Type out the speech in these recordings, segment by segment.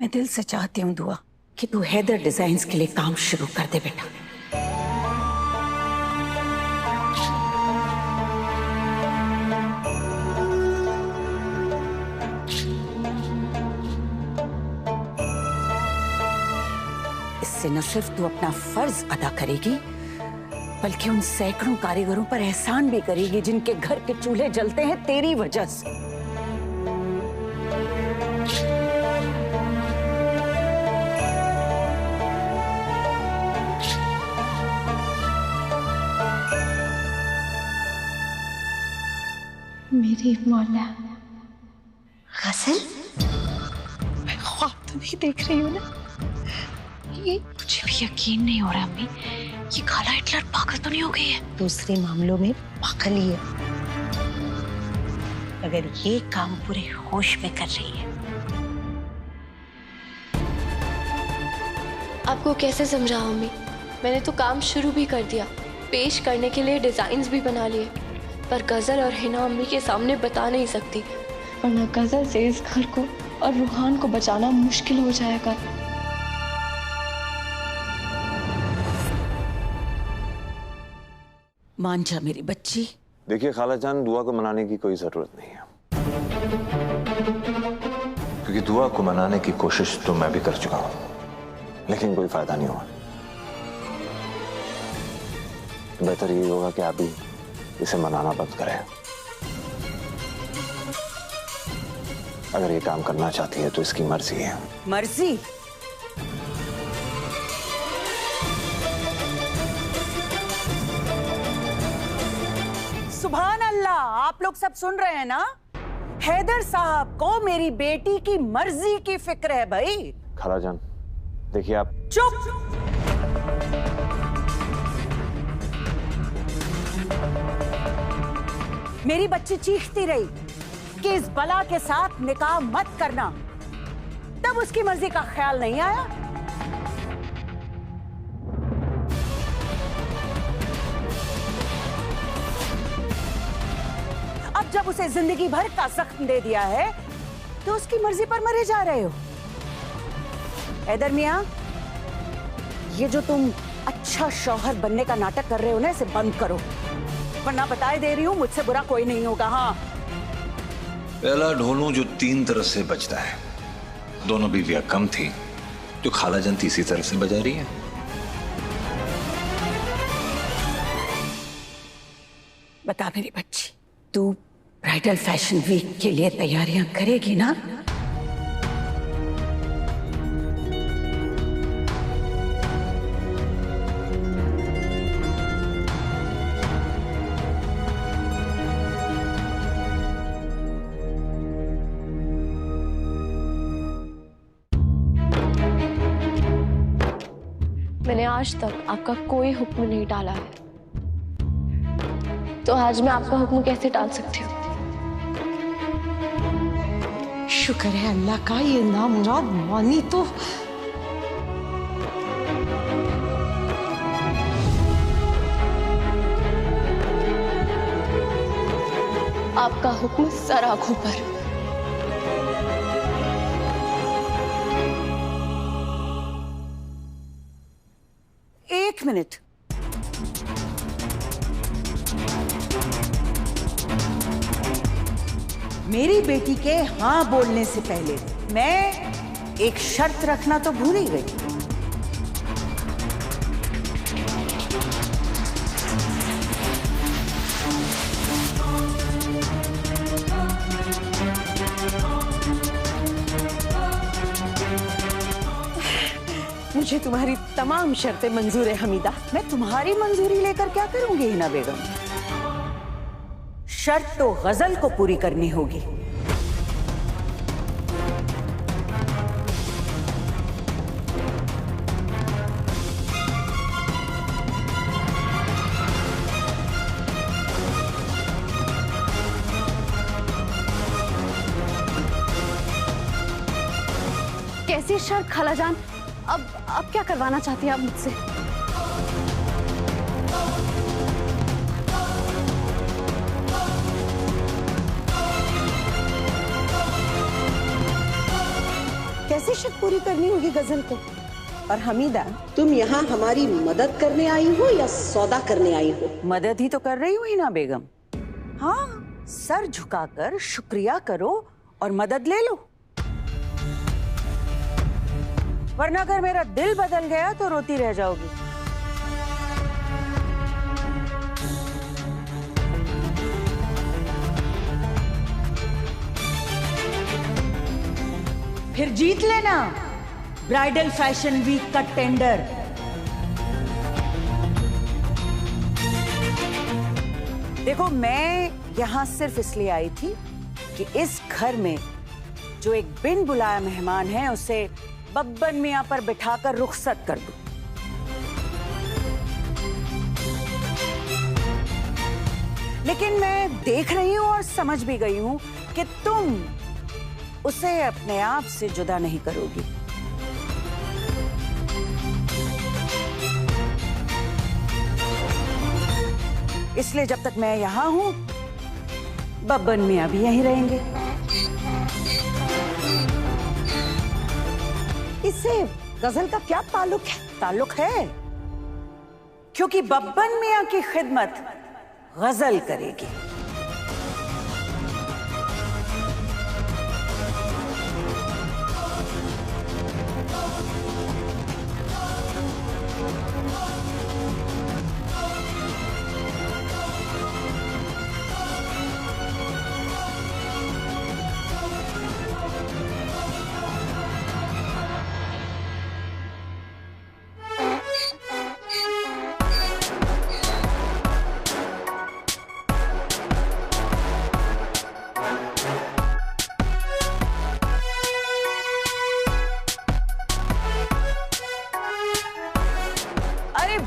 मैं दिल से चाहती हूँ दुआ कि तू हैदर डिजाइन्स के लिए काम शुरू कर दे बेटा। इससे न सिर्फ तू अपना फर्ज अदा करेगी बल्कि उन सैकड़ों कारीगरों पर एहसान भी करेगी जिनके घर के चूल्हे जलते हैं तेरी वजह से। मेरी मौला गजल, मैं ख्वाब तो नहीं देख रही हूँ ना? ये मुझे भी यकीन नहीं हो रहा अम्मी, ये खाला हिटलर पागल तो नहीं हो गई है? दूसरे मामलों में पागल ही है, मगर ये काम पूरे होश में कर रही है। आपको कैसे समझाऊं अम्मी? मैंने तो काम शुरू भी कर दिया, पेश करने के लिए डिजाइन्स भी बना लिए, पर गजल और हिना अम्मी के सामने बता नहीं सकती, वरना गजल से इस घर को और रूहान को बचाना मुश्किल हो जाएगा। मान जा मेरी बच्ची। देखिए खाला जान, दुआ को मनाने की कोई जरूरत नहीं है, क्योंकि दुआ को मनाने की कोशिश तो मैं भी कर चुका हूं, लेकिन कोई फायदा नहीं हुआ। बेहतर यही होगा कि आप भी इसे मनाना बंद करें। अगर ये काम करना चाहती है तो इसकी मर्जी है। मर्जी? सुभान अल्लाह, आप लोग सब सुन रहे हैं ना? हैदर साहब को मेरी बेटी की मर्जी की फिक्र है भाई। खाला जान देखिए आप चुप। मेरी बच्ची चीखती रही कि इस बला के साथ निकाह मत करना, तब उसकी मर्जी का ख्याल नहीं आया। अब जब उसे जिंदगी भर का जख्म दे दिया है तो उसकी मर्जी पर मरे जा रहे हो। हैदर मियां, ये जो तुम अच्छा शौहर बनने का नाटक कर रहे हो ना, इसे बंद करो, वरना बताए दे रही हूं मुझसे बुरा कोई नहीं होगा। हाँ, पहला ढोलू जो 3 तरफ से बजता है, दोनों बीवियां कम थी, जो खाला जान तीसरी तरफ से बजा रही है। बता मेरी बच्ची, तू ब्राइडल फैशन वीक के लिए तैयारियां करेगी ना? मैंने आज तक आपका कोई हुक्म नहीं टाला है, तो आज मैं आपका हुक्म कैसे टाल सकती हूँ? शुक्र है अल्लाह का, ये नामुराद मानी तो। आपका हुक्म सर आंखों पर। एक मिनट, मेरी बेटी के हाँ बोलने से पहले मैं एक शर्त रखना तो भूल ही गई। मुझे तुम्हारी तमाम शर्तें मंजूर है हमीदा। मैं तुम्हारी मंजूरी लेकर क्या करूंगी हिना बेगम? शर्त तो गजल को पूरी करनी होगी। कैसी शर्त खालाजान? अब क्या करवाना चाहती हैं आप मुझसे? कैसे शक पूरी करनी होगी गजल को। और हमीदा, तुम यहाँ हमारी मदद करने आई हो या सौदा करने आई हो? मदद ही तो कर रही हूँ हिना बेगम। हाँ, सर झुकाकर शुक्रिया करो और मदद ले लो, वरना अगर मेरा दिल बदल गया तो रोती रह जाओगी। फिर जीत लेना ब्राइडल फैशन वीक का टेंडर। देखो, मैं यहां सिर्फ इसलिए आई थी कि इस घर में जो एक बिन बुलाया मेहमान है उसे बब्बन मियां पर बिठाकर रुखसत कर दूं। लेकिन मैं देख रही हूं और समझ भी गई हूं कि तुम उसे अपने आप से जुदा नहीं करोगी। इसलिए जब तक मैं यहां हूं, बब्बन मियां भी यहीं रहेंगे। इससे गजल का क्या ताल्लुक है? ताल्लुक है, क्योंकि बब्बन मियां की खिदमत गजल करेगी।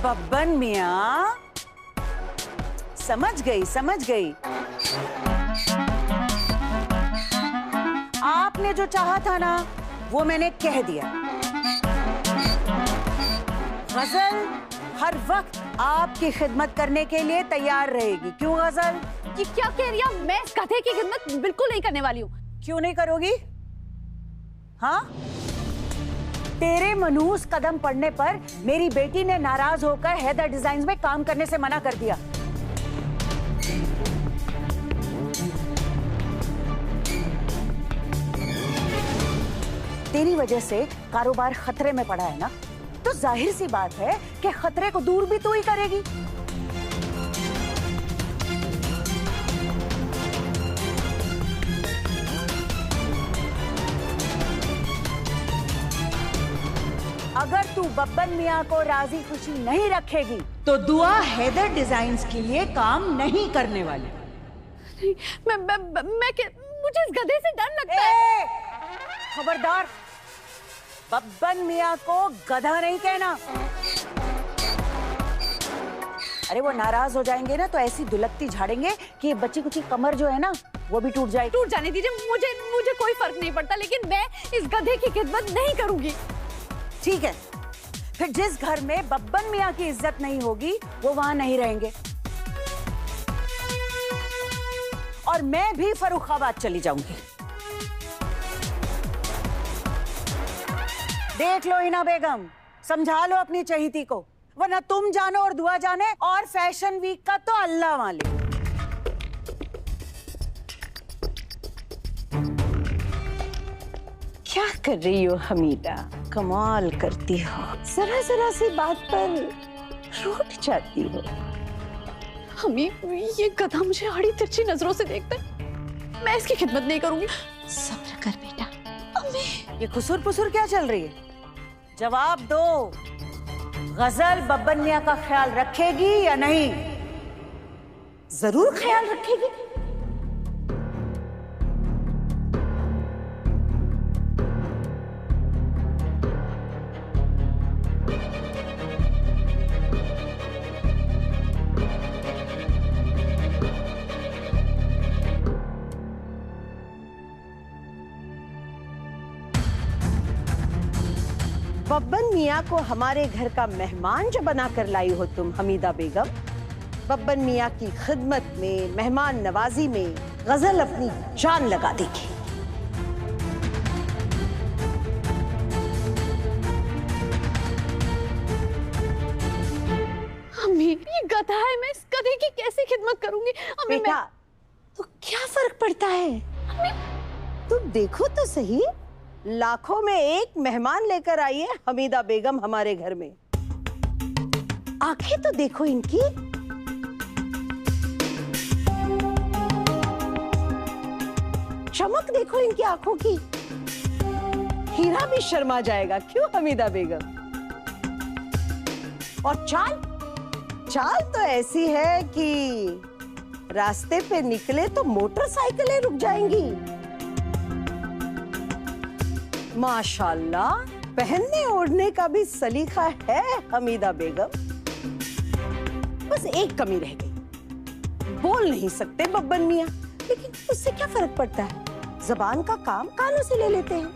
बब्बन मियां, समझ गई समझ गई। आपने जो चाहा था ना वो मैंने कह दिया। गजल हर वक्त आपकी खिदमत करने के लिए तैयार रहेगी। क्यों गजल? ये क्या कह रही है? मैं इस गधे की खिदमत बिल्कुल नहीं करने वाली हूँ। क्यों नहीं करोगी? हाँ, तेरे मनहूस कदम पड़ने पर मेरी बेटी ने नाराज होकर हैदर डिजाइन्स में काम करने से मना कर दिया। तेरी वजह से कारोबार खतरे में पड़ा है ना, तो जाहिर सी बात है कि खतरे को दूर भी तू ही करेगी। अगर तू बब्बन मियां को राजी खुशी नहीं रखेगी तो दुआ हैदर डिजाइन्स के लिए काम नहीं करने वाली। नहीं, मुझे इस गधे से डर लगता है। खबरदार, बब्बन मियां को गधा नहीं कहना। अरे वो नाराज हो जाएंगे ना तो ऐसी दुलकती झाड़ेंगे कि ये बच्ची कुची कमर जो है ना वो भी टूट जाएगी। टूट जाने दीजिए, मुझे कोई फर्क नहीं पड़ता, लेकिन मैं इस गधे की खिदमत नहीं करूंगी। ठीक है, फिर जिस घर में बब्बन मियां की इज्जत नहीं होगी वो वहां नहीं रहेंगे और मैं भी फर्रुखाबाद चली जाऊंगी। देख लो हिना बेगम, समझा लो अपनी चहीती को, वरना तुम जानो और दुआ जाने और फैशन वीक का तो अल्लाह मालिक। क्या कर रही हो हमीदा? कमाल करती हो, जरा जरा सी बात पर रूठ जाती हो। अम्मी, ये गधा मुझे आड़ी तिरछी नजरों से देखता है, मैं इसकी खिदमत नहीं करूंगी। सब्र कर बेटा। अम्मी, ये खुसुर पुसुर क्या चल रही है? जवाब दो, गजल बब्बन मियां का ख्याल रखेगी या नहीं? जरूर ख्याल रखेगी। बब्बन मियां को हमारे घर का मेहमान जो बनाकर लाई हो तुम हमीदा बेगम, बब्बन मियां की खिदमत में, मेहमान नवाजी में गजल अपनी जान लगा देगी। बेटा तो क्या फर्क पड़ता है? तुम देखो तो सही, लाखों में एक मेहमान लेकर आई है हमीदा बेगम हमारे घर में। आंखें तो देखो इनकी, चमक देखो इनकी आंखों की। हीरा भी शर्मा जाएगा, क्यों हमीदा बेगम? और चाल चाल तो ऐसी है कि रास्ते पे निकले तो मोटरसाइकिलें रुक जाएंगी। माशाल्लाह, पहनने ओढ़ने का भी सलीका है हमीदा बेगम। बस एक कमी रह गई, बोल नहीं सकते बब्बन मियां, लेकिन उससे क्या फर्क पड़ता है, जबान का काम कानों से ले लेते हैं।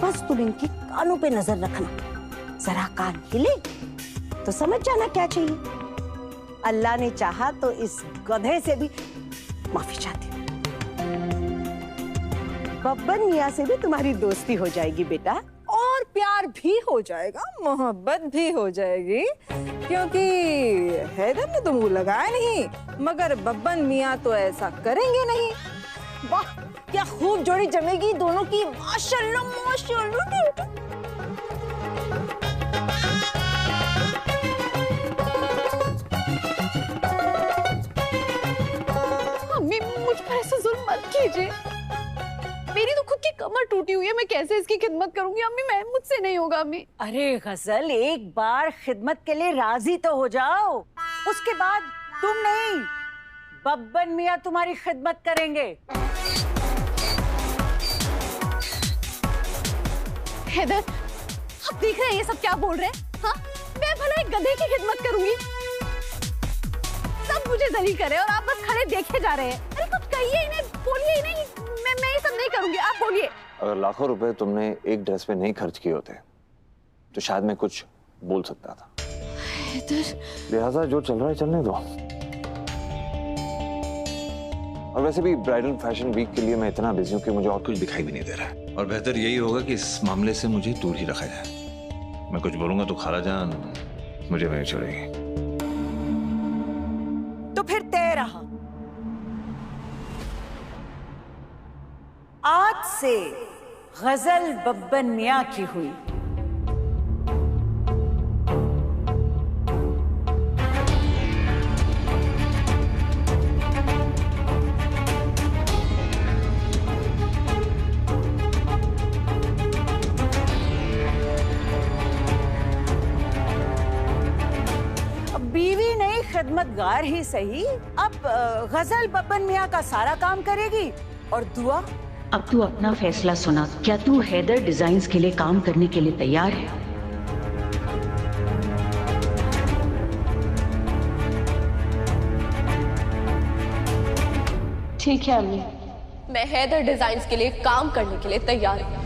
बस तुम इनके कानों पे नजर रखना, जरा कान हिले तो समझ जाना क्या चाहिए। अल्लाह ने चाहा तो इस गधे से भी माफी चाहती हूँ। बब्बन मियां से भी तुम्हारी दोस्ती हो जाएगी बेटा, और प्यार भी हो जाएगा, मोहब्बत भी हो जाएगी, क्योंकि हैदर ने तो मुंह लगाया नहीं, मगर बब्बन मियां तो ऐसा करेंगे नहीं। वाह, क्या खूब जोड़ी जमेगी दोनों की, माशाल्लाह माशाल्लाह। अम्मी मुझ पर ऐसा जुल्म मत कीजिए, मेरी तो खुद की कमर टूटी हुई है, मैं कैसे इसकी खिदमत करूंगी अम्मी? मैं मुझसे नहीं होगा अम्मी। अरे गजल, एक बार खिदमत के लिए राजी तो हो जाओ, उसके बाद तुम नहीं, बब्बन मियां तुम्हारी खिदमत करेंगे। हैदर, आप देख रहे हैं ये सब क्या बोल रहे हैं? हाँ, मैं भला एक गधे की खिदमत करूंगी? सब मुझे जलील करे और आप बस खड़े देखे जा रहे हैं। अरे कुछ कहिए इन्हें, बोलिए ही नहीं। मैं ये सब नहीं करूंगी, आप बोलिए। अगर लाखों रुपए तुमने एक ड्रेस पे नहीं खर्च किए होते तो शायद मैं कुछ बोल सकता था। लिहाजा जो चल रहा है चलने दो। और वैसे भी ब्राइडल फैशन वीक के लिए मैं इतना बिजी हूँ कि मुझे और कुछ दिखाई भी नहीं दे रहा है। और बेहतर यही होगा कि इस मामले से मुझे दूर ही रखा जाए। मैं कुछ बोलूंगा तो खाला जान मुझे नहीं छोड़ेगी। तो फिर तय रहा, आज से गजल बब्बन मियां की हुई। बीवी नहीं, खिदमतगार ही सही। अब गजल बब्बन मियां का सारा काम करेगी और दुआ। अब तू अपना फैसला सुना, क्या तू हैदर डिजाइन्स के लिए काम करने के लिए तैयार है? ठीक है अम्मी, मैं हैदर डिजाइन्स के लिए काम करने के लिए तैयार हूँ।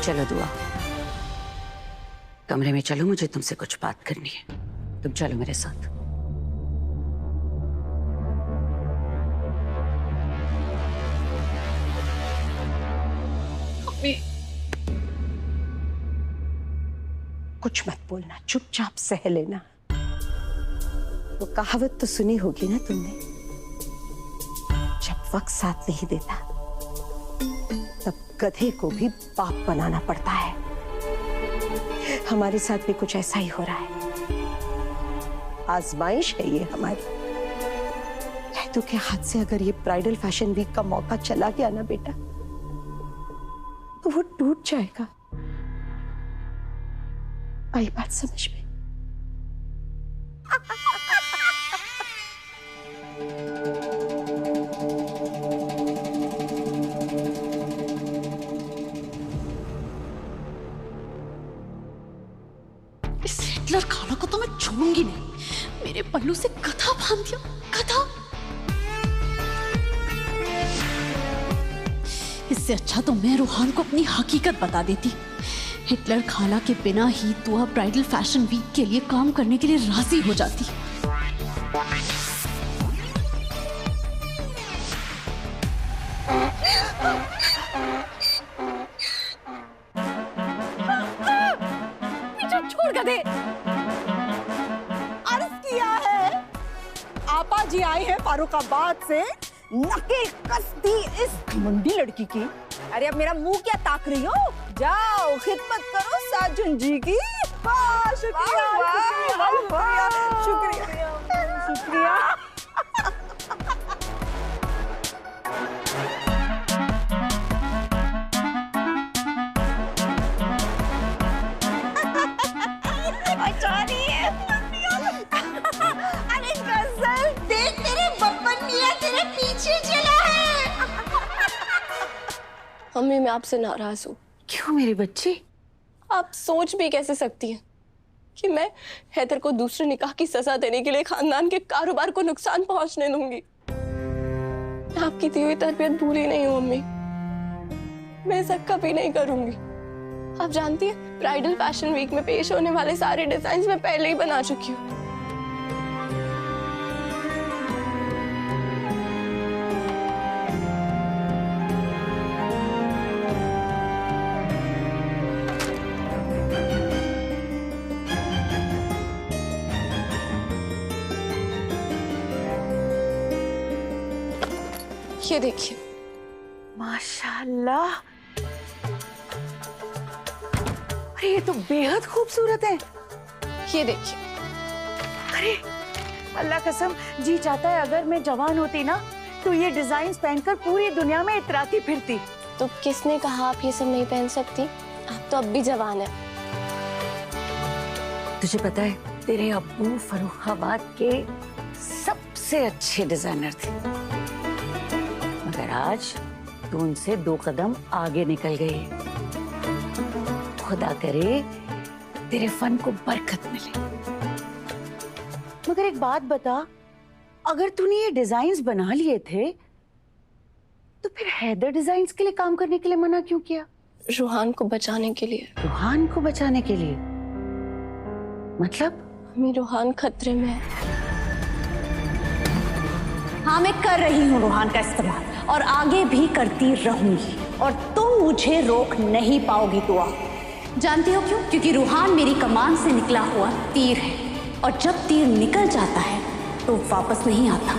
चलो दुआ, कमरे में चलो, मुझे तुमसे कुछ बात करनी है। तुम चलो मेरे साथ। कुछ मत बोलना, चुपचाप सह लेना। वो कहावत तो सुनी होगी ना तुमने, जब वक्त साथ नहीं देता तब गधे को भी बाप बनाना पड़ता है। हमारे साथ भी कुछ ऐसा ही हो रहा है। आजमाइश है ये हमारी। तो के हाथ से अगर ये ब्राइडल फैशन वीक का मौका चला गया ना बेटा, तो वो टूट जाएगा। आई बात समझ में? इस हिटलर खाला को तो मैं छोड़ूंगी नहीं। मेरे पल्लू से गधा बांध दिया, गधा। इससे अच्छा तो मैं रूहान को अपनी हकीकत बता देती। हिटलर खाला के बिना ही तू अब ब्राइडल फैशन वीक के लिए काम करने के लिए राजी हो जाती। छोड़ गधे। अर्ज किया है, आपा जी आए हैं फारुखाबाद से, नकेल कसती इस घमंडी लड़की की। अरे अब मेरा मुंह क्या ताक रही हो? जाओ खिदमत करो साजुन जी की। वाह शुक्रिया, शुक्रिया, शुक्रिया, शुक्रिया। अरे गजल देख, तेरे बब्बन मियां तेरे पीछे चला है। मम्मी मैं आपसे नाराज हूँ। क्यों मेरी बच्ची? आप सोच भी कैसे सकती हैं कि मैं हैदर को दूसरे निकाह की सजा देने के लिए खानदान के कारोबार को नुकसान पहुंचने दूंगी? मैं आपकी दी हुई तरबियत भूली नहीं हूँ मम्मी, मैं ऐसा कभी नहीं करूंगी। आप जानती हैं ब्राइडल फैशन वीक में पेश होने वाले सारे डिजाइन मैं पहले ही बना चुकी हूँ। ये देखिए। माशाल्लाह, अरे ये तो बेहद खूबसूरत है। ये देखिए। अरे अल्लाह कसम, जी चाहता है अगर मैं जवान होती ना तो ये डिजाइन पहनकर पूरी दुनिया में इतराती फिरती। तो किसने कहा आप ये सब नहीं पहन सकती? आप तो अब भी जवान है। तुझे पता है तेरे अब्बू फर्रुखाबाद के सबसे अच्छे डिजाइनर थे, मगर आज तू उनसे 2 कदम आगे निकल गई। खुदा करे तेरे फन को बरकत मिले। मगर एक बात बता, अगर तूने ये डिजाइन्स बना लिए थे तो फिर हैदर डिजाइन्स के लिए काम करने के लिए मना क्यों किया? रूहान को बचाने के लिए। रूहान को बचाने के लिए? मतलब? मम्मी रूहान खतरे में है। हाँ मैं कर रही हूँ रूहान का इस्तेमाल और आगे भी करती रहूंगी, और तुम मुझे रोक नहीं पाओगी दुआ। जानती हो क्यों? क्योंकि रूहान मेरी कमान से निकला हुआ तीर है, और जब तीर निकल जाता है तो वापस नहीं आता।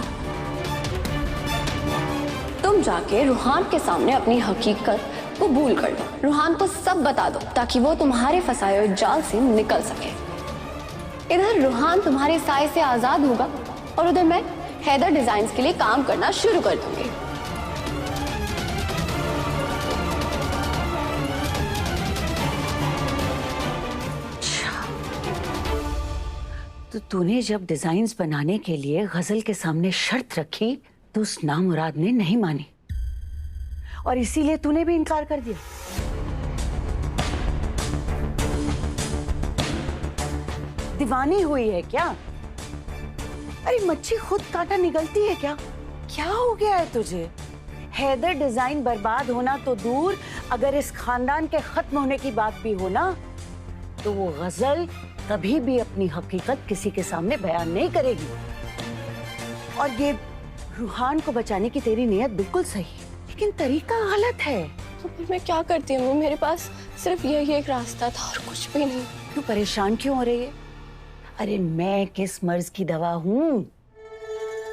तुम जाके रूहान के सामने अपनी हकीकत कबूल कर दो, रूहान को सब बता दो ताकि वो तुम्हारे फंसाए हुए जाल से निकल सके। इधर रूहान तुम्हारे साए से आजाद होगा और उधर मैं हैदर डिजाइन्स के लिए काम करना शुरू कर दूंगी। तो तूने जब डिजाइन्स बनाने के लिए गजल के सामने शर्त रखी तो उस नामुराद ने नहीं मानी और इसीलिए तूने भी इनकार कर दिया। दीवानी हुई है क्या? अरे मच्छी खुद कांटा निगलती है क्या? क्या हो गया है तुझे? हैदर डिजाइन बर्बाद होना तो दूर, अगर इस खानदान के खत्म होने की बात भी हो ना तो वो गजल कभी भी अपनी हकीकत किसी के सामने बयान नहीं करेगी। और ये रूहान को बचाने की तेरी नियत बिल्कुल सही, लेकिन तरीका गलत है। तो फिर मैं क्या करती हूँ? मेरे पास सिर्फ यही एक रास्ता था और कुछ भी नहीं। तू परेशान क्यों हो रही है? अरे मैं किस मर्ज की दवा हूँ?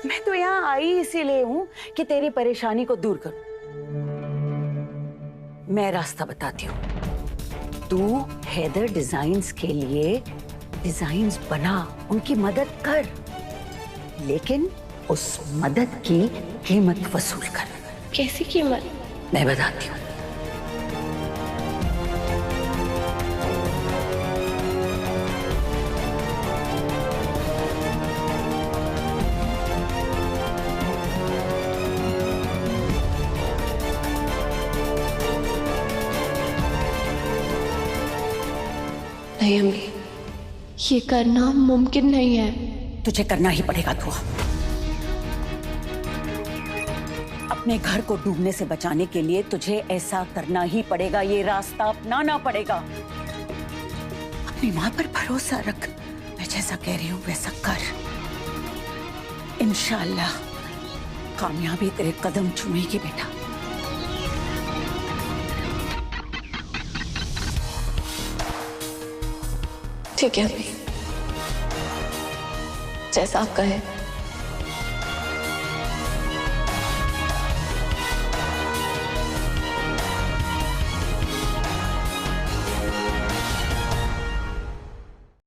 मैं तो यहाँ आई इसीलिए हूँ कि तेरी परेशानी को दूर करूं। मैं रास्ता बताती हूँ। तू हैदर डिजाइन्स के लिए डिजाइन्स बना, उनकी मदद कर, लेकिन उस मदद की कीमत वसूल कर। कैसी कीमत? मैं बताती हूँ। नहीं अम्मी, ये करना मुमकिन नहीं है। तुझे करना ही पड़ेगा दुआ। अपने घर को डूबने से बचाने के लिए तुझे ऐसा करना ही पड़ेगा, ये रास्ता अपनाना पड़ेगा। अपनी माँ पर भरोसा रख, मैं जैसा कह रही हूँ वैसा कर। इंशाअल्लाह कामयाबी तेरे कदम चूमेगी बेटा। ठीक है अभी, जैसा आप कहें।